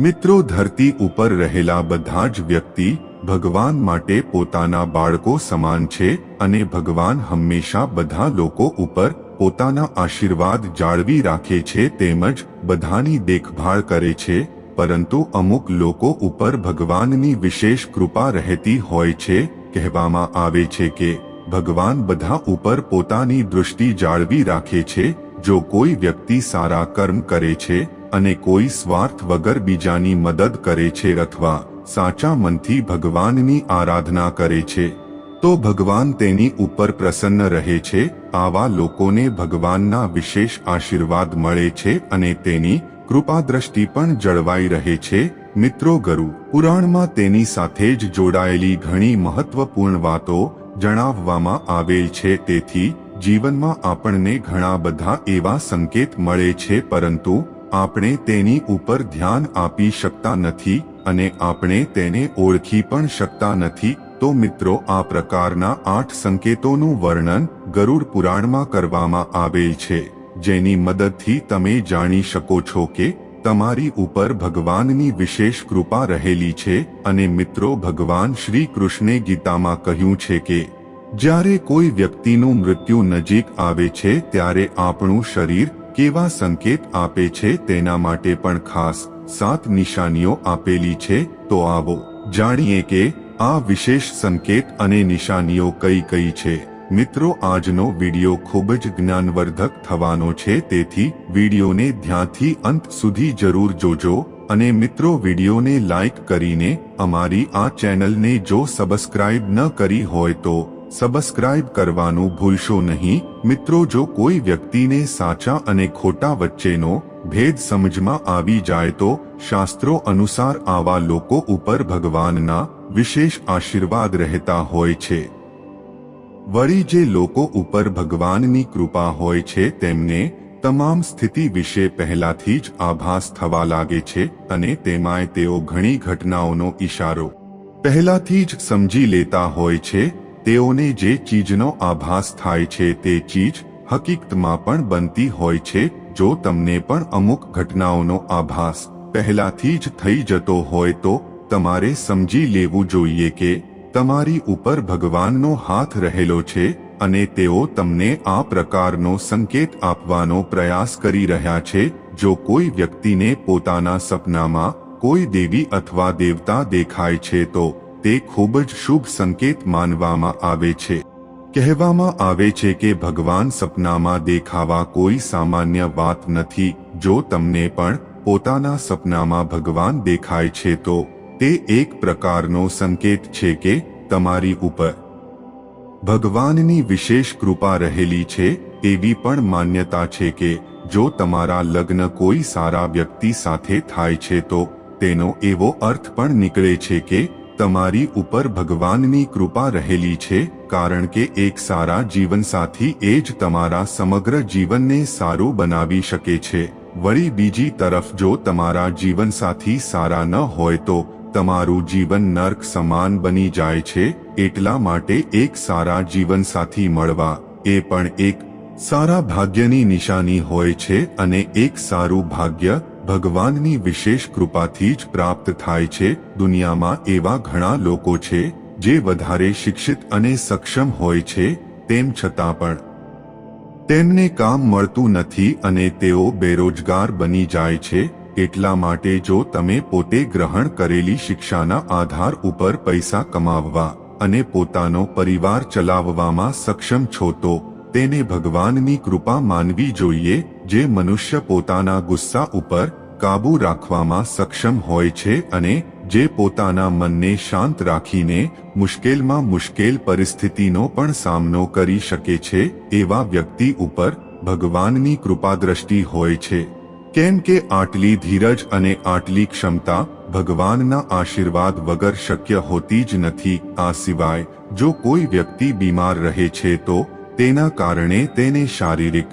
મિત્રો, ધરતી ઉપર રહેલા બધા જ વ્યક્તિ ભગવાન માટે પોતાના બાળકો સમાન છે અને ભગવાન હંમેશા બધા લોકો ઉપર પોતાના આશીર્વાદ જાળવી રાખે છે તેમજ બધાની દેખભાળ કરે છે, પરંતુ અમુક લોકો ઉપર ભગવાનની વિશેષ કૃપા રહેતી હોય છે. કહેવામાં આવે છે કે ભગવાન બધા ઉપર પોતાની દૃષ્ટિ જાળવી રાખે છે. જો કોઈ વ્યક્તિ સારા કર્મ કરે છે અને કોઈ સ્વાર્થ વગર બીજાની મદદ કરે છે અથવા સાચા મનથી ભગવાનની આરાધના કરે છે તો ભગવાન તેની ઉપર પ્રસન્ન રહે છે. આવા લોકોને ભગવાનના વિશેષ આશીર્વાદ મળે છે અને તેની કૃપાદ્રષ્ટિ પણ જળવાઈ રહે છે. મિત્રો, ગરુ પુરાણમાં તેની સાથે જ જોડાયેલી ઘણી મહત્વપૂર્ણ વાતો જણાવવામાં આવેલ છે. તેથી જીવનમાં આપણને ઘણા બધા એવા સંકેત મળે છે, પરંતુ આપણે તેની ઉપર ધ્યાન આપી શકતા નથી અને આપણે તેને ઓળખી પણ શકતા નથી. તો મિત્રો, આ પ્રકારના 8 સંકેતોનું વર્ણન ગરુડ પુરાણમાં કરવામાં આવેલ છે, જેની મદદથી તમે જાણી શકો છો કે તમારી ઉપર ભગવાનની વિશેષ કૃપા રહેલી છે. અને મિત્રો, ભગવાન શ્રી કૃષ્ણે ગીતામાં કહ્યું છે કે જ્યારે કોઈ વ્યક્તિનું મૃત્યુ નજીક આવે છે ત્યારે આપણું શરીર કેવા સંકેત આપે છે તેના માટે પણ ખાસ 7 નિશાનીઓ આપેલી છે. તો આવો જાણીએ કે આ વિશેષ સંકેત અને નિશાનીઓ કઈ કઈ છે. મિત્રો, આજનો વિડિયો ખૂબ જ જ્ઞાનવર્ધક થવાનો છે, તેથી વિડિયોને ધ્યાનથી અંત સુધી જરૂર જોજો. અને મિત્રો, વિડિયોને લાઈક કરીને અમારી આ ચેનલને જો સબસ્ક્રાઇબ ન કરી હોય તો સબસ્ક્રાઇબ કરવાનું ભૂલશો નહીં. મિત્રો, જો કોઈ વ્યક્તિને સાચા અને ખોટા વચ્ચેનો ભેદ સમજમાં આવી જાય તો શાસ્ત્રો અનુસાર આવા લોકો ઉપર ભગવાનના વિશેષ આશીર્વાદ રહેતા હોય છે. વળી જે લોકો ઉપર ભગવાનની કૃપા હોય છે તેમને તમામ સ્થિતિ વિશે પહેલાથી જ આભાસ થવા લાગે છે અને તેમાંય તેઓ ઘણી ઘટનાઓનો ઈશારો પહેલાથી જ સમજી લેતા હોય છે. તેઓને જે ચીજનો આભાસ થાય છે તે ચીજ હકીકતમાં પણ બનતી હોય છે. જો તમને પણ અમુક ઘટનાઓનો આભાસ પહેલાથી જ થઈ જતો હોય તો તમારે સમજી લેવું જોઈએ કે તમારી ઉપર ભગવાનનો હાથ રહેલો છે અને તેઓ તમને આ પ્રકારનો સંકેત આપવાનો પ્રયાસ કરી રહ્યા છે. જો કોઈ વ્યક્તિને પોતાના સપનામાં કોઈ દેવી અથવા દેવતા દેખાય છે તો તે ખૂબ જ શુભ સંકેત માનવામાં આવે છે. કહેવામાં આવે છે કે ભગવાન સપનામાં દેખાવા કોઈ સામાન્ય વાત નથી. જો તમને પણ પોતાના સપનામાં ભગવાન દેખાય છે તો તે એક પ્રકારનો સંકેત છે કે તમારી ઉપર ભગવાનની વિશેષ કૃપા રહેલી છે. એવી પણ માન્યતા છે કે જો તમારા લગ્ન કોઈ સારા વ્યક્તિ સાથે થાય છે તો તેનો એવો અર્થ પણ નીકળે છે કે તમારી ઉપર ભગવાનની કૃપા રહેલી છે, કારણ કે એક સારા જીવનસાથી એ જ તમારા સમગ્ર જીવનને સારું બનાવી શકે છે. વળી બીજી તરફ જો તમારા જીવનસાથી સારા ન હોય તો તમારું જીવન નર્ક સમાન બની જાય છે. એટલા માટે એક સારા જીવનસાથી મળવા એ પણ એક સારા ભાગ્યની નિશાની હોય છે અને એક સારું ભાગ્ય ભગવાનની વિશેષ કૃપાથી જ પ્રાપ્ત થાય છે. દુનિયામાં એવા ઘણા લોકો છે જે વધારે શિક્ષિત અને સક્ષમ હોય છે, તેમ છતાં પણ તેમને કામ મળતું નથી અને તેઓ બેરોજગાર બની જાય છે. એટલા માટે જો તમે પોતે ગ્રહણ કરેલી શિક્ષાના આધાર ઉપર પૈસા કમાવવા અને પોતાનો પરિવાર ચલાવવામાં સક્ષમ છો તો તેને ભગવાનની કૃપા માનવી જોઈએ. જે મનુષ્ય પોતાના ગુસ્સા ઉપર કાબૂ રાખવામાં સક્ષમ હોય છે અને જે પોતાના મનને શાંત રાખીને મુશ્કેલમાં મુશ્કેલ પરિસ્થિતિનો પણ સામનો કરી શકે છે, એવા વ્યક્તિ ઉપર ભગવાનની કૃપાદ્રષ્ટિ હોય છે. કેમ કે આટલી ધીરજ અને આટલી ક્ષમતા ભગવાનના આશીર્વાદ વગર શક્ય હોતી જ નથી. આ સિવાય જો કોઈ વ્યક્તિ બીમાર રહે છે તો તેના કારણે તેને શારીરિક,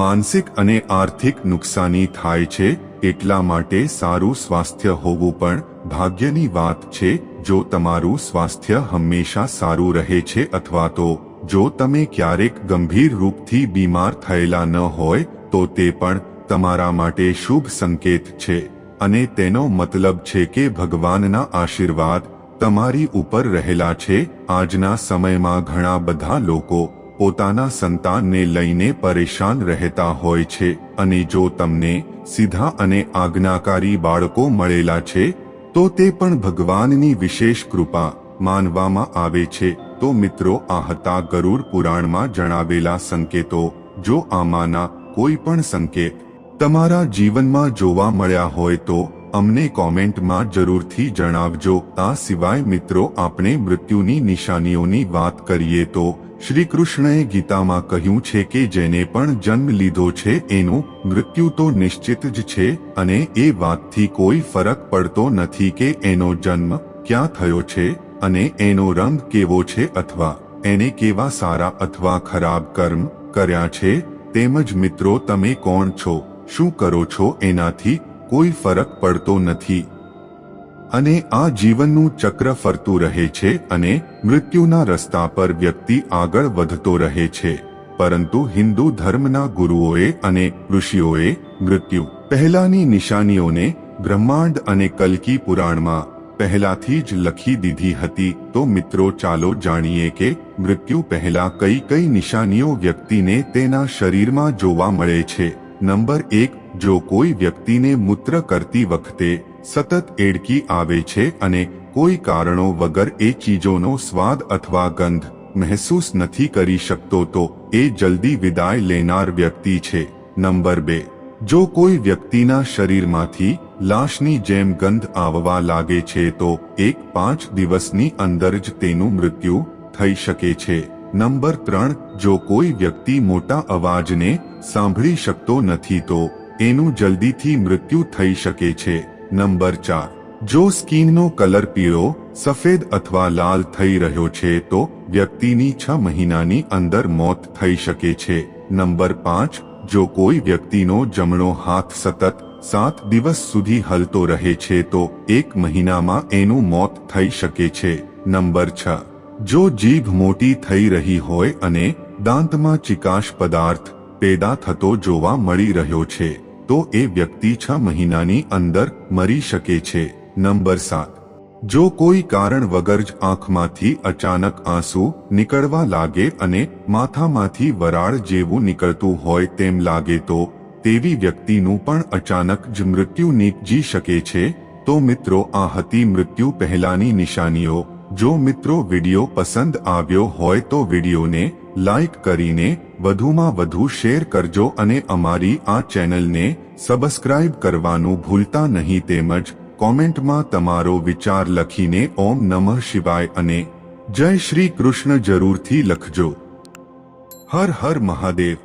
માનસિક અને આર્થિક નુકસાની થાય છે. એટલા માટે સારું સ્વાસ્થ્ય હોવું પણ ભાગ્યની વાત છે. જો તમારું સ્વાસ્થ્ય હંમેશા સારું રહે છે અથવા તો જો તમે ક્યારેક ગંભીર રૂપથી બીમાર થયેલા ન હોય તો તે પણ તમારા માટે શુભ સંકેત છે. અને તેનો મતલબ છે કે ભગવાનના આશીર્વાદ તમારી ઉપર રહેલા છે. આજના સમયમાં ઘણા બધા લોકો પોતાના સંતાનને લઈને પરેશાન રહેતા હોય છે અને જો તમને સીધા અને આજ્ઞાકારી બાળકો મળેલા છે તો તે પણ ભગવાનની વિશેષ કૃપા માનવામાં આવે છે. તો મિત્રો, આ હતા ગરુડ પુરાણમાં જણાવેલા સંકેતો. જો આમાંના કોઈ પણ સંકેત તમારા જીવનમાં જોવા મળ્યા હોય તો અમને કોમેન્ટમાં જરૂરથી જણાવજો. આ સિવાય મિત્રો, આપણે મૃત્યુની નિશાનીઓની વાત કરીએ તો શ્રી કૃષ્ણએ ગીતામાં કહ્યું છે કે જેને પણ જન્મ લીધો છે એનું મૃત્યુ તો નિશ્ચિત જ છે અને એ વાતથી કોઈ ફરક પડતો નથી કે એનો જન્મ ક્યાં થયો છે અને એનો રંગ કેવો છે અથવા એને કેવા સારા અથવા ખરાબ કર્મ કર્યા છે. તેમજ મિત્રો, તમે કોણ છો, શું કરો છો એનાથી કોઈ ફરક પડતો નથી અને આ જીવનનું ચક્ર ફરતું રહે છે અને મૃત્યુના રસ્તા પર વ્યક્તિ આગળ વધતો રહે છે. પરંતુ હિન્દુ ધર્મના ગુરુઓએ અને ઋષિઓએ મૃત્યુ પહેલાની નિશાનીઓને બ્રહ્માંડ અને કલ્કી પુરાણમાં પહેલાથી જ લખી દીધી હતી. તો મિત્રો, ચાલો જાણીએ કે મૃત્યુ પહેલા કઈ કઈ નિશાનીઓ વ્યક્તિને તેના શરીરમાં જોવા મળે છે. નંબર 1, જો કોઈ વ્યક્તિને મૂત્ર કરતી વખતે સતત એડકી આવે છે અને કોઈ કારણો વગર એ ચીજોનો સ્વાદ અથવા ગંધ મહેસૂસ નથી કરી શકતો તો એ જલ્દી વિદાય લેનાર વ્યક્તિ છે. નંબર 2, જો કોઈ વ્યક્તિના શરીરમાંથી લાશની જેમ ગંધ આવવા લાગે છે તો 1-5 દિવસની અંદર જ તેનું મૃત્યુ થઈ શકે છે. નંબર 3, જો કોઈ વ્યક્તિ મોટા અવાજને સાંભળી શકતો નથી તો એનું જલ્દીથી મૃત્યુ થઈ શકે છે. નંબર 4, જો સ્કિનનો કલર પીળો, સફેદ અથવા લાલ થઈ રહ્યો છે તો વ્યક્તિની 6 મહિનાની અંદર મોત થઈ શકે છે. નંબર 5, જો કોઈ વ્યક્તિનો જમણો હાથ સતત 7 દિવસ સુધી હલતો રહે છે તો 1 મહિનામાં એનું મોત થઈ શકે છે. નંબર 6, જો જીભ મોટી થઈ રહી હોય અને દાંતમાં ચિકાશ પદાર્થ પેદા થતો જોવા મળી રહ્યો છે તો એ વ્યક્તિ 6 મહિનાની અંદર મરી શકે છે. નંબર 7, જો કોઈ કારણ વગર જ આંખમાંથી અચાનક આંસુ નીકળવા લાગે અને માથામાંથી વરાળ જેવું નીકળતું હોય તેમ લાગે તો તેવી વ્યક્તિનું પણ અચાનક જ મૃત્યુ નીપજી શકે છે. તો મિત્રો, આ હતી મૃત્યુ પહેલાની નિશાનીઓ. જો મિત્રો વિડિયો પસંદ આવ્યો હોય તો વિડિયોને લાઈક કરીને વધુમાં વધુ શેર કરજો અને અમારી આ ચેનલને સબસ્ક્રાઇબ કરવાનું ભૂલતા નહીં. તેમજ કોમેન્ટમાં તમારો વિચાર લખીને ઓમ નમઃ શિવાય અને જય શ્રી કૃષ્ણ જરૂરથી લખજો. હર હર મહાદેવ.